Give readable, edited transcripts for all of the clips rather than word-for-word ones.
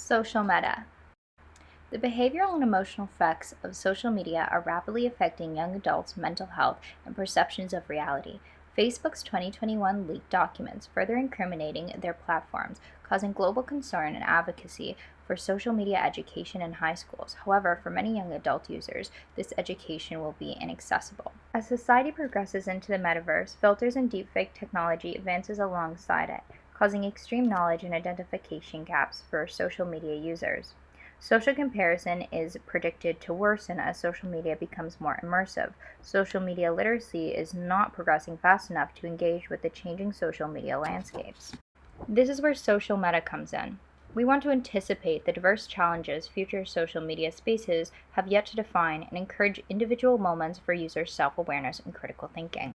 Social meta. The behavioral and emotional effects of social media are rapidly affecting young adults' mental health and perceptions of reality. Facebook's 2021 leaked documents further incriminating their platforms, causing global concern and advocacy for social media education in high schools. However, for many young adult users, this education will be inaccessible. As society progresses into the metaverse, filters and deepfake technology advances alongside it, causing extreme knowledge and identification gaps for social media users. Social comparison is predicted to worsen as social media becomes more immersive. Social media literacy is not progressing fast enough to engage with the changing social media landscapes. This is where social meta comes in. We want to anticipate the diverse challenges future social media spaces have yet to define and encourage individual moments for users' self-awareness and critical thinking.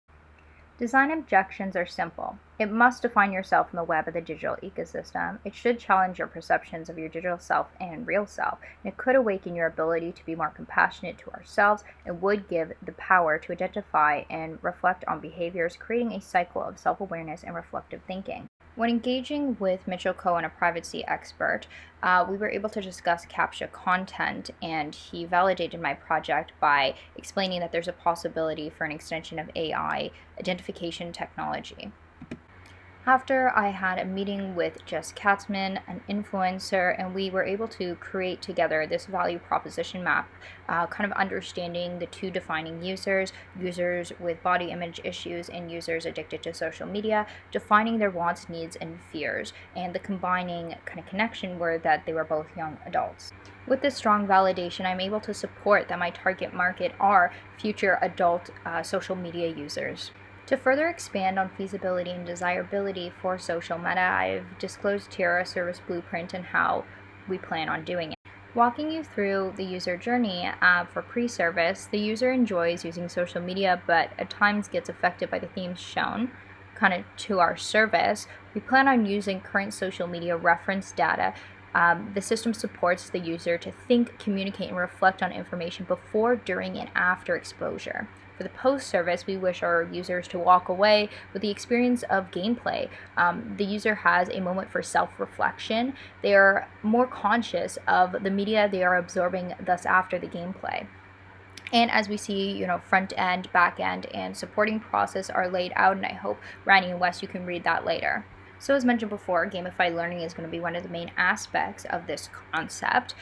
Design objections are simple. It must define yourself in the web of the digital ecosystem. It should challenge your perceptions of your digital self and real self. And it could awaken your ability to be more compassionate to ourselves and would give the power to identify and reflect on behaviors, creating a cycle of self-awareness and reflective thinking. When engaging with Mitchell Cohen, a privacy expert, we were able to discuss CAPTCHA content, and he validated my project by explaining that there's a possibility for an extension of AI identification technology. After I had a meeting with Jess Katzman, an influencer, and we were able to create together this value proposition map, kind of understanding the two defining users with body image issues and users addicted to social media, defining their wants, needs, and fears, and the combining kind of connection were that they were both young adults. With this strong validation, I'm able to support that my target market are future adult social media users. To further expand on feasibility and desirability for social meta, I've disclosed here a service blueprint and how we plan on doing it. Walking you through the user journey for pre-service, the user enjoys using social media but at times gets affected by the themes shown kind of to our service. We plan on using current social media reference data. The system supports the user to think, communicate, and reflect on information before, during, and after exposure. For the post-service, we wish our users to walk away with the experience of gameplay. The user has a moment for self-reflection. They are more conscious of the media they are absorbing thus after the gameplay. And as we see, front end, back end, and supporting process are laid out, and I hope, Randy and Wes, you can read that later. So as mentioned before, gamified learning is going to be one of the main aspects of this concept.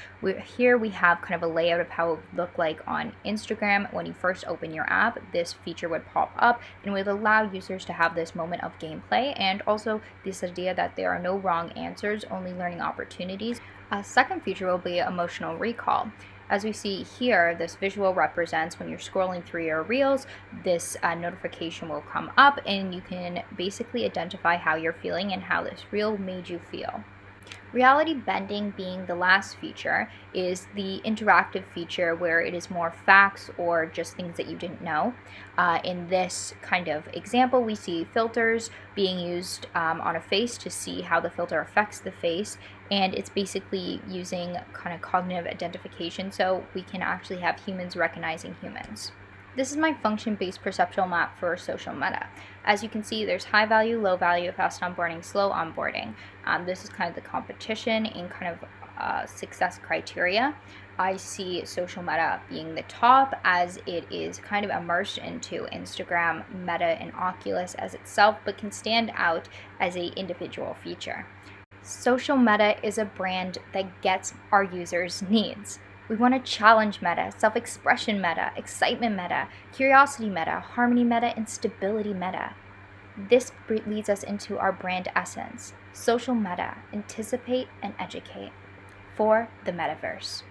Here we have kind of a layout of how it would look like on Instagram. When you first open your app, this feature would pop up and would allow users to have this moment of gameplay, and also this idea that there are no wrong answers, only learning opportunities. A second feature will be emotional recall. As we see here, this visual represents when you're scrolling through your reels, this notification will come up and you can basically identify how you're feeling and how this reel made you feel. Reality bending being the last feature is the interactive feature where it is more facts or just things that you didn't know. In this kind of example, we see filters being used on a face to see how the filter affects the face, and it's basically using kind of cognitive identification so we can actually have humans recognizing humans. This is my function-based perceptual map for social meta. As you can see, there's high value, low value, fast onboarding, slow onboarding. This is kind of the competition and kind of success criteria. I see social meta being the top as it is kind of immersed into Instagram, Meta, and Oculus as itself, but can stand out as an individual feature. Social meta is a brand that gets our users' needs. We want to challenge meta, self-expression meta, excitement meta, curiosity meta, harmony meta, and stability meta. This leads us into our brand essence. Social meta, anticipate and educate for the metaverse.